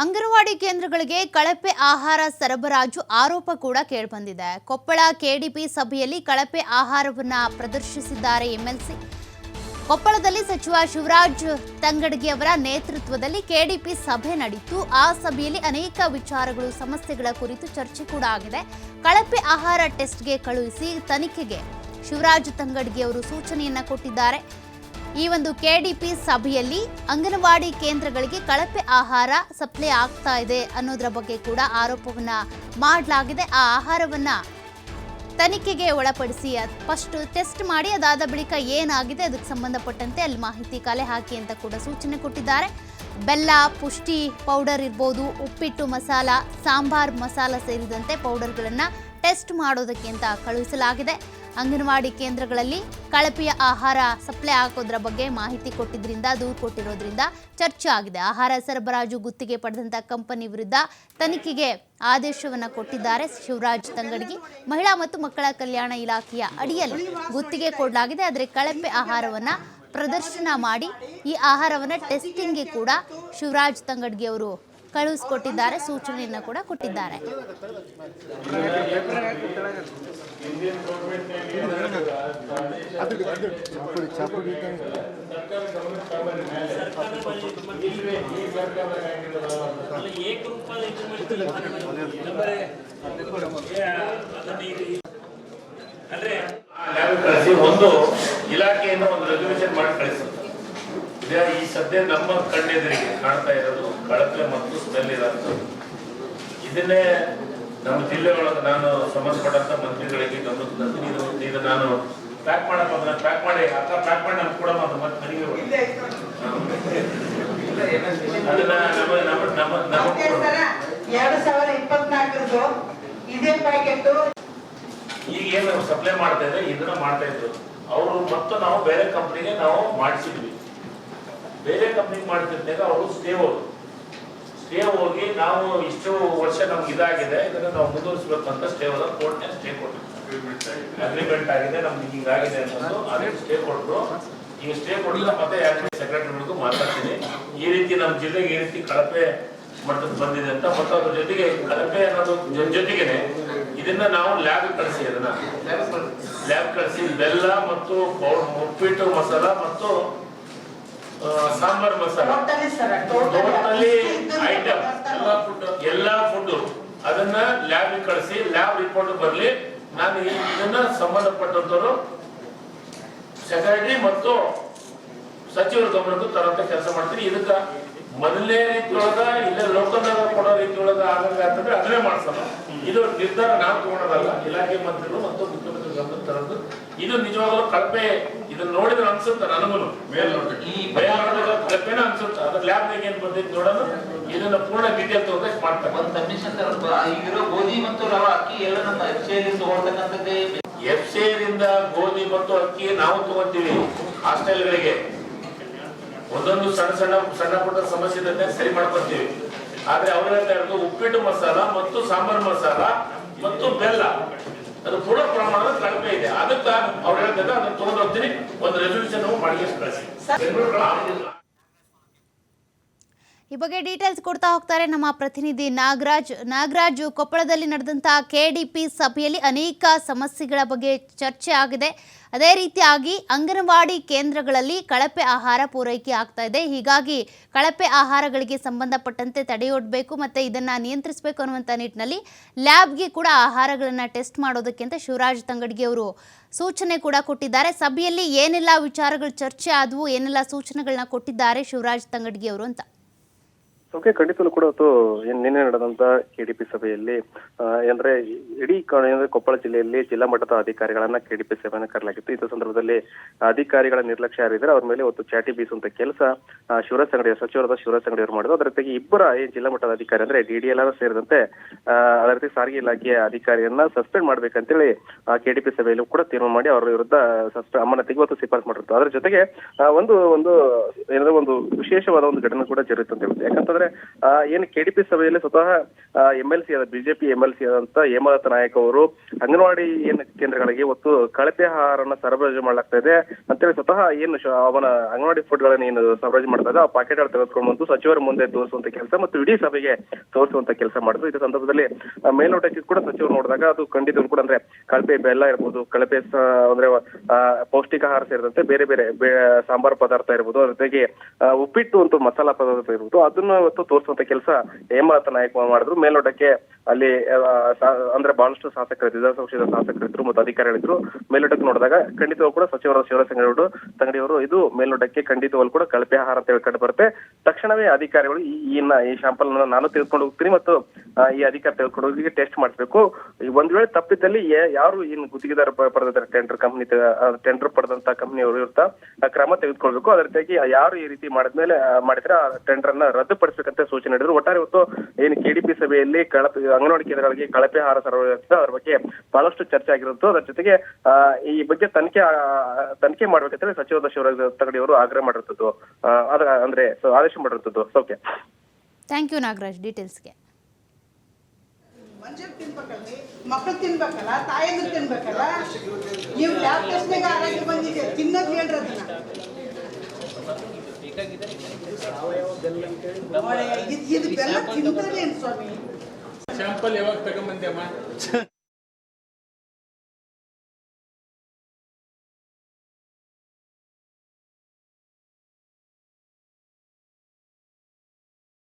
ಅಂಗನವಾಡಿ ಕೇಂದ್ರಗಳಿಗೆ ಕಳಪೆ ಆಹಾರ ಸರಬರಾಜು ಆರೋಪ ಕೂಡ ಕೇಳಿಬಂದಿದೆ. ಕೊಪ್ಪಳ ಕೆಡಿಪಿ ಸಭೆಯಲ್ಲಿ ಕಳಪೆ ಆಹಾರವನ್ನು ಪ್ರದರ್ಶಿಸಿದ್ದಾರೆ ಎಂಎಲ್ಸಿ. ಕೊಪ್ಪಳದಲ್ಲಿ ಸಚಿವ ಶಿವರಾಜ್ ತಂಗಡಗಿ ಅವರ ನೇತೃತ್ವದಲ್ಲಿ ಕೆಡಿಪಿ ಸಭೆ ನಡೆಯಿತು. ಆ ಸಭೆಯಲ್ಲಿ ಅನೇಕ ವಿಚಾರಗಳು, ಸಮಸ್ಯೆಗಳ ಕುರಿತು ಚರ್ಚೆ ಕೂಡ ಆಗಿದೆ. ಕಳಪೆ ಆಹಾರ ಟೆಸ್ಟ್ಗೆ ಕಳುಹಿಸಿ ತನಿಖೆಗೆ ಶಿವರಾಜ್ ತಂಗಡಗಿ ಅವರು ಸೂಚನೆಯನ್ನ ಕೊಟ್ಟಿದ್ದಾರೆ. ಈ ಒಂದು ಕೆಡಿಪಿ ಸಭೆಯಲ್ಲಿ ಅಂಗನವಾಡಿ ಕೇಂದ್ರಗಳಿಗೆ ಕಳಪೆ ಆಹಾರ ಸಪ್ಲೈ ಆಗ್ತಾ ಇದೆ ಅನ್ನೋದರ ಬಗ್ಗೆ ಕೂಡ ಆರೋಪವನ್ನ ಮಾಡಲಾಗಿದೆ. ಆ ಆಹಾರವನ್ನ ತನಿಖೆಗೆ ಒಳಪಡಿಸಿ ಫಸ್ಟ್ ಟೆಸ್ಟ್ ಮಾಡಿ ಅದಾದ ಬಳಿಕ ಏನಾಗಿದೆ ಅದಕ್ಕೆ ಸಂಬಂಧಪಟ್ಟಂತೆ ಅಲ್ಲಿ ಮಾಹಿತಿ ಕಲೆ ಹಾಕಿ ಅಂತ ಕೂಡ ಸೂಚನೆ ಕೊಟ್ಟಿದ್ದಾರೆ. ಬೆಲ್ಲ, ಪುಷ್ಟಿ ಪೌಡರ್ ಇರ್ಬೋದು, ಉಪ್ಪಿಟ್ಟು ಮಸಾಲ, ಸಾಂಬಾರ್ ಮಸಾಲ ಸೇರಿದಂತೆ ಪೌಡರ್ಗಳನ್ನು ಟೆಸ್ಟ್ ಮಾಡೋದಕ್ಕೆ ಅಂತ ಕಳುಹಿಸಲಾಗಿದೆ. ಅಂಗನವಾಡಿ ಕೇಂದ್ರಗಳಲ್ಲಿ ಕಳಪೆಯ ಆಹಾರ ಸಪ್ಲೈ ಹಾಕೋದ್ರ ಬಗ್ಗೆ ಮಾಹಿತಿ ಕೊಟ್ಟಿದ್ರಿಂದ, ದೂರು ಕೊಟ್ಟಿರೋದ್ರಿಂದ ಚರ್ಚೆ ಆಗಿದೆ. ಆಹಾರ ಸರಬರಾಜು ಗುತ್ತಿಗೆ ಪಡೆದಂಥ ಕಂಪನಿ ವಿರುದ್ಧ ತನಿಖೆಗೆ ಆದೇಶವನ್ನು ಕೊಟ್ಟಿದ್ದಾರೆ ಶಿವರಾಜ್ ತಂಗಡಗಿ. ಮಹಿಳಾ ಮತ್ತು ಮಕ್ಕಳ ಕಲ್ಯಾಣ ಇಲಾಖೆಯ ಅಡಿಯಲ್ಲಿ ಗುತ್ತಿಗೆ ಕೊಡಲಾಗಿದೆ. ಆದರೆ ಕಳಪೆ ಆಹಾರವನ್ನು ಪ್ರದರ್ಶನ ಮಾಡಿ ಈ ಆಹಾರವನ್ನು ಟೆಸ್ಟಿಂಗ್ಗೆ ಕೂಡ ಶಿವರಾಜ್ ತಂಗಡಗಿ ಅವರು ಕಳುಹಿಸಿಕೊಟ್ಟಿದ್ದಾರೆ, ಸೂಚನೆಯನ್ನು ಕೂಡ ಕೊಟ್ಟಿದ್ದಾರೆ. ಒಂದು ಇಲಾಖೆಯಿಂದ ಒಂದು ರೆಸಲ್ಯೂಷನ್ ಮಾಡಿ ಕಳಿಸುತ್ತೆ. ಈ ಸದ್ಯ ನಮ್ಮ ಕಣ್ಣೆದುರಿಗೆ ಕಾಣ್ತಾ ಇರೋದು ಕಳಪೆ ಮತ್ತು ಸ್ಮೆಲ್ ಇರೋದು. ಇದನ್ನೇ ನಮ್ಮ ಜಿಲ್ಲೆ ಒಳಗೆ ನಾನು ಸಂಬಂಧಪಟ್ಟಂತ ಮಂತ್ರಿಗಳಿಗೆ ಗಮನಕ್ಕೆ ತಂದಿನಿ. ಇದು ನಾನು ಪ್ಯಾಕ್ ಮಾಡಕ್ ಪ್ಯಾಕ್ ಮಾಡಿ ಪ್ಯಾಕ್ ಮಾಡಿ ನಮ್ಗೆ ಕೂಡ ಮತ್ತೆ ಮನೆಗೆ ಅದನ್ನ ನಮ್ಮ 2024 ಇದೇ ಪ್ಯಾಕೆಟ್ ಈಗ ಏನು ಸಪ್ಲೈ ಮಾಡ್ತಾ ಇದ್ರೆ ಇದನ್ನ ಮಾಡ್ತಾ ಇದ್ರು ಅವರು. ಮತ್ತು ನಾವು ಬೇರೆ ಕಂಪ್ನಿಗೆ ನಾವು ಮಾಡಿಸಿದ್ವಿ. ಬೇರೆ ಕಂಪ್ನಿಗೆ ಮಾಡ್ತಿದ್ದಾಗ ಅವರು ಸ್ಟೇ ಹೋಗಿ ನಾವು ಇಷ್ಟು ವರ್ಷ ನಮ್ಗೆ ಇದಾಗಿದೆ, ಇದನ್ನ ನಾವು ಮುಂದುವರಿಸಬೇಕಂತ ಸ್ಟೇ ಹೋದ ಕೋರ್ಟ್ನ ಸ್ಟೇ ಕೊಟ್ಟಿದ್ರು. ಅಗ್ರಿಮೆಂಟ್ ಆಗಿದೆ, ನಮ್ಗೆ ಹಿಂಗಾಗಿದೆ ಅನ್ನೋದು ಅದೇ ಸ್ಟೇ ಕೊಟ್ಟರು. ಈಗ ಸ್ಟೇ ಕೊಡಲಿಲ್ಲ. ಮತ್ತೆ ಸೆಕ್ರೆಟರಿಗಳಿಗೂ ಮಾತಾಡ್ತೀನಿ, ಈ ರೀತಿ ನಮ್ಮ ಜಿಲ್ಲೆಗೆ ಈ ರೀತಿ ಕಳಪೆ ಮಟ್ಟದ ಬಂದಿದೆ ಅಂತ. ಮತ್ತು ಅದ್ರ ಜೊತೆಗೆ ಕಳಪೆ ಅನ್ನೋದು ಜೊತೆಗೇನೆ ಇದನ್ನ ನಾವು ಲ್ಯಾಬ್ ಕಳಿಸಿ ಬೆಲ್ಲ ಮತ್ತು ಉಪ್ಪಿಟ್ಟು ಮಸಾಲ ಮತ್ತು ಸಾಂಬಾರ್ ಮಸಾಲ ಐಟಮ್ ಎಲ್ಲಾ ಫುಡ್ ಅದನ್ನ ಲ್ಯಾಬ್ ಕಳಿಸಿ ಲ್ಯಾಬ್ ರಿಪೋರ್ಟ್ ಬರ್ಲಿ. ನಾನು ಇದನ್ನ ಸಂಬಂಧಪಟ್ಟಂತವರು ಸೆಕ್ರೆಟರಿ ಮತ್ತು ಸಚಿವರ ಗಮನಕ್ಕೂ ತರಂತ ಕೆಲಸ ಮಾಡ್ತೀನಿ. ಇದಕ್ಕ ಮೊದಲನೇ ರೀತಿಯೊಳಗ ಇಲ್ಲ ಲೋಕಲ್ ಕೊಡೋ ರೀತಿಯೊಳಗ ಆಗಂದ್ರೆ ಅದನ್ನೇ ಮಾಡ್ಸಲ್ಲ. ಇದು ನಿರ್ಧಾರ ನಾವು ತಗೊಳೋದಲ್ಲ, ಇಲಾಖೆ ಮಂತ್ರಿಗಳು ಮತ್ತು ಮುಖ್ಯಮಂತ್ರಿ ಗಮನ ತರೋದು. ಇದು ನಿಜವಾಗ್ಲೂ ಕಳಪೆ. ಇದನ್ನ ನೋಡಿದ್ರೆ ಅನ್ಸುತ್ತೆ ನನಗೂ ಕಳಪೆನ ಅನ್ಸುತ್ತೆ. ಅದ್ರ ಲ್ಯಾಬ್ ಏನ್ ಬಂದಿದ್ದು ನೋಡೋಣ. ಇದನ್ನ ಪೂರ್ಣ ಡೀಟೇಲ್ ತಗೊಂಡು ಮಾಡ್ತಾರೆ. ಈಗಿರೋ ಗೋಧಿ ಮತ್ತು ರವಾ ಅಕ್ಕಿ ಎಲ್ಲ ನಮ್ಮ ಎಫ್ಸಿರಿಂದ ಗೋಧಿ ಮತ್ತು ಅಕ್ಕಿ ನಾವು ತಗೊಂತೀವಿ ಹಾಸ್ಟೆಲ್ಗಳಿಗೆ. ಒಂದೊಂದು ಸಣ್ಣ ಪುಟ್ಟ ಸಮಸ್ಯೆ ಇದ್ದಂತೆ ಸರಿ ಮಾಡ್ಕೊತೀವಿ. ಆದ್ರೆ ಅವ್ರು ಹೇಳ್ತಾ ಇರೋದು ಉಪ್ಪಿಟ್ಟು ಮಸಾಲ ಮತ್ತು ಸಾಂಬಾರ್ ಮಸಾಲ ಮತ್ತು ಬೆಲ್ಲ ಅದು ಪೂರ್ಣ ಪ್ರಮಾಣದ ಕಳಪೆ ಇದೆ. ಅದಕ್ಕ ಅವ್ರು ಹೇಳ್ತಾರೆ ಅದನ್ನ ತಗೊಂಡು ಹೋಗ್ತೀನಿ, ಒಂದು ರೆಸಲ್ಯೂಷನ್ ಮಾಡಿ ಕಳಿಸಿ. ಈ ಬಗ್ಗೆ ಡೀಟೇಲ್ಸ್ ಕೊಡ್ತಾ ಹೋಗ್ತಾರೆ ನಮ್ಮ ಪ್ರತಿನಿಧಿ ನಾಗರಾಜ್. ಕೊಪ್ಪಳದಲ್ಲಿ ನಡೆದಂತಹ ಕೆಡಿಪಿ ಸಭೆಯಲ್ಲಿ ಅನೇಕ ಸಮಸ್ಯೆಗಳ ಬಗ್ಗೆ ಚರ್ಚೆ ಆಗಿದೆ. ಅದೇ ರೀತಿಯಾಗಿ ಅಂಗನವಾಡಿ ಕೇಂದ್ರಗಳಲ್ಲಿ ಕಳಪೆ ಆಹಾರ ಪೂರೈಕೆ ಆಗ್ತಾ ಇದೆ. ಹೀಗಾಗಿ ಕಳಪೆ ಆಹಾರಗಳಿಗೆ ಸಂಬಂಧಪಟ್ಟಂತೆ ತಡೆಯೊಡ್ಬೇಕು ಮತ್ತು ಇದನ್ನು ನಿಯಂತ್ರಿಸಬೇಕು ಅನ್ನುವಂಥ ನಿಟ್ಟಿನಲ್ಲಿ ಲ್ಯಾಬ್ಗೆ ಕೂಡ ಆಹಾರಗಳನ್ನು ಟೆಸ್ಟ್ ಮಾಡೋದಕ್ಕೆ ಅಂತ ಶಿವರಾಜ್ ತಂಗಡಗಿ ಅವರು ಸೂಚನೆ ಕೂಡ ಕೊಟ್ಟಿದ್ದಾರೆ. ಸಭೆಯಲ್ಲಿ ಏನೆಲ್ಲ ವಿಚಾರಗಳು ಚರ್ಚೆ ಆದವು, ಏನೆಲ್ಲ ಸೂಚನೆಗಳನ್ನ ಕೊಟ್ಟಿದ್ದಾರೆ ಶಿವರಾಜ್ ತಂಗಡಗಿ ಅವರು ಅಂತ. ಓಕೆ, ಖಂಡಿತಲೂ ಕೂಡ ನಿನ್ನೆ ನಡೆದಂತ ಕೆಡಿಪಿ ಸಭೆಯಲ್ಲಿ ಅಂದ್ರೆ ಇಡೀ ಕೊಪ್ಪಳ ಜಿಲ್ಲೆಯಲ್ಲಿ ಜಿಲ್ಲಾ ಮಟ್ಟದ ಅಧಿಕಾರಿಗಳನ್ನ ಕೆಡಿಪಿ ಸಭೆಯನ್ನು ಕರೆಯಲಾಗಿತ್ತು. ಇಂಥ ಸಂದರ್ಭದಲ್ಲಿ ಅಧಿಕಾರಿಗಳ ನಿರ್ಲಕ್ಷ್ಯ ಯಾರಿದ್ರೆ ಅವ್ರ ಮೇಲೆ ಒಂದು ಚಾಟಿ ಬೀಸುವಂತ ಕೆಲಸ ಶಿವರಾಜ್ ತಂಗಡಿ ಸಚಿವರಾದ ಶಿವರಾಜ್ ತಂಗಡಿ ಅವರು ಮಾಡಿದ್ರು. ಅದರ ಜೊತೆಗೆ ಇಬ್ಬರ ಜಿಲ್ಲಾ ಮಟ್ಟದ ಅಧಿಕಾರಿ ಅಂದ್ರೆ DDLR ಸೇರಿದಂತೆ ಅದೇ ರೀತಿ ಸಾರಿಗೆ ಇಲಾಖೆಯ ಅಧಿಕಾರಿಯನ್ನ ಸಸ್ಪೆಂಡ್ ಮಾಡ್ಬೇಕಂತೇಳಿ ಕೆಡಿಪಿ ಸಭೆಯಲ್ಲಿ ಕೂಡ ತೀರ್ಮಾನ ಮಾಡಿ ಅವರ ವಿರುದ್ಧ ಅಮಾನತಿಗೆ ಇವತ್ತು ಶಿಫಾರಸು ಮಾಡಿರ್ತಾರೆ. ಅದ್ರ ಜೊತೆಗೆ ಒಂದು ವಿಶೇಷವಾದ ಒಂದು ಘಟನೆ ಕೂಡ ಜರುಗಿತು ಅಂತ ಹೇಳುತ್ತೆ. ಯಾಕಂತಂದ್ರೆ ಯಾಕಂದ್ರೆ ಏನು ಕೆಡಿಪಿ ಸಭೆಯಲ್ಲಿ ಸ್ವತಃ MLC ಆದ ಬಿಜೆಪಿ MLC ಆದಂತ ಹೇಮಲತಾ ನಾಯಕ್ ಅವರು ಅಂಗನವಾಡಿ ಕೇಂದ್ರಗಳಿಗೆ ಇವತ್ತು ಕಳಪೆ ಆಹಾರನ ಸರಬರಾಜು ಮಾಡಲಾಗ್ತಾ ಇದೆ ಅಂತೇಳಿ ಸ್ವತಃ ಏನು ಅವನ ಅಂಗನವಾಡಿ ಫುಡ್ ಗಳನ್ನ ಏನು ಸರಬರಾಜು ಮಾಡ್ತಾ ಇದೆ ಆ ಪಾಕೆಟ್ ತೆಗೆದುಕೊಂಡು ಬಂದು ಸಚಿವರ ಮುಂದೆ ತೋರಿಸುವಂತ ಕೆಲಸ ಮತ್ತು ಇಡೀ ಸಭೆಗೆ ತೋರಿಸುವಂತ ಕೆಲಸ ಮಾಡಿದ್ರು. ಇದೇ ಸಂದರ್ಭದಲ್ಲಿ ಮೇಲ್ನೋಟಕ್ಕೆ ಕೂಡ ಸಚಿವರು ನೋಡಿದಾಗ ಅದು ಖಂಡಿತ ಕೂಡ ಅಂದ್ರೆ ಕಳಪೆ ಬೆಲ್ಲ ಇರ್ಬೋದು, ಕಳಪೆ ಅಂದ್ರೆ ಪೌಷ್ಟಿಕ ಆಹಾರ ಸೇರಿದಂತೆ ಬೇರೆ ಬೇರೆ ಸಾಂಬಾರ್ ಪದಾರ್ಥ ಇರ್ಬೋದು, ಅದ್ರ ಜೊತೆಗೆ ಉಪ್ಪಿಟ್ಟು ಅಂತ ಮಸಾಲಾ ಪದಾರ್ಥ ಇರ್ಬೋದು, ಅದನ್ನ ಇವತ್ತು ತೋರಿಸುವಂತ ಕೆಲಸ ಹೇಮಲತಾ ನಾಯಕ್ ಮಾಡಿದ್ರು. ಮೇಲ್ನೋಟಕ್ಕೆ ಅಲ್ಲಿ ಅಂದ್ರೆ ಬಹಳಷ್ಟು ಶಾಸಕರು, ವಿಧಾನಸಭಾ ಶಾಸಕರಿದ್ರು ಮತ್ತು ಅಧಿಕಾರಿಗಳಿದ್ರು. ಮೇಲ್ನೋಟಕ್ಕೆ ನೋಡಿದಾಗ ಖಂಡಿತವಾಗೂ ಕೂಡ ಸಚಿವರ ಶಿವರಾಜ್ ತಂಗಡಿಯವರು ಇದು ಮೇಲ್ನೋಟಕ್ಕೆ ಖಂಡಿತವಾಗ್ಲೂ ಕೂಡ ಕಳಪೆ ಆಹಾರ ಅಂತ ಕಂಡು ಬರುತ್ತೆ. ತಕ್ಷಣವೇ ಅಧಿಕಾರಿಗಳು ಈ ಶಾಂಪಲ್ ನಾನು ತೆಗೆದುಕೊಂಡು ಹೋಗ್ತೀನಿ ಮತ್ತು ಈ ಅಧಿಕಾರಿ ತೆಗೆದುಕೊಂಡು ಹೋಗಿ ಟೆಸ್ಟ್ ಮಾಡಿಸ್ಬೇಕು. ಒಂದ್ ವೇಳೆ ತಪ್ಪಿದ್ದಲ್ಲಿ ಯಾರು ಏನು ಗುತ್ತಿಗೆದಾರ ಪಡೆದಿದ್ದಾರೆ ಟೆಂಡರ್ ಪಡೆದಂತ ಕಂಪನಿಯವರು ಇರ್ತಾ ಕ್ರಮ ತೆಗೆದುಕೊಳ್ಬೇಕು. ಅದೇ ರೀತಿಯಾಗಿ ಯಾರು ಈ ರೀತಿ ಮಾಡಿದ್ರೆ ಆ ಟೆಂಡರ್ ಅನ್ನ ರದ್ದುಪಡಿಸಬೇಕಂತ ಸೂಚನೆ ನೀಡಿದ್ರು. ಒಟ್ಟಾರೆ ಇವತ್ತು ಏನು ಕೆಡಿಪಿ ಸಭೆಯಲ್ಲಿ ಅಂಗನವಾಡಿ ಕೇಂದ್ರಗಳಿಗೆ ಕಳಪೆ ಆಹಾರ ಸರಬರಾಜು ಅದರ ಬಗ್ಗೆ ಬಹಳಷ್ಟು ಚರ್ಚೆ ಆಗಿರುತ್ತೋ. ಅದರ ಜೊತೆಗೆ ಈ ಬಗ್ಗೆ ತನಿಖೆ ಮಾಡ್ಬೇಕಂತ ಸಚಿವ ಶಿವರಾಜ್ ತಂಗಡಿಯವರು ಆಗ್ರಹ ಮಾಡಿರುತ್ತದ್ದು, ಅಂದ್ರೆ ಆದೇಶ ಮಾಡಿರುತ್ತದ್ದು. ಓಕೆ, ಥ್ಯಾಂಕ್ ಯು ನಾಗರಾಜ್ ಡೀಟೇಲ್ಸ್ಗೆ. ಮನುಷ್ಯರು ತಿನ್ಬೇಕಲ್ರಿ, ಮಕ್ಕಳು ತಿನ್ಬೇಕಲ್ಲ, ತಾಯಂದ್ರು ತಿನ್ಬೇಕಲ್ಲ. ನೀವು ಯಾವ ಪ್ರಶ್ನೆಗೆ ಆರೋಗ್ಯ ಬಂದಿದೆ ತಿನ್ನೋದು ಹೇಳ್ರಿ ಅದನ್ನ. ಇದು ಬೆಲ್ಲ ತಿಂತಾರೆ ಸ್ವಾಮಿ. ಶಾಂಪಲ್ ಯಾವಾಗ ತಗೊಂಬಂದೆ ಅಮ್ಮ?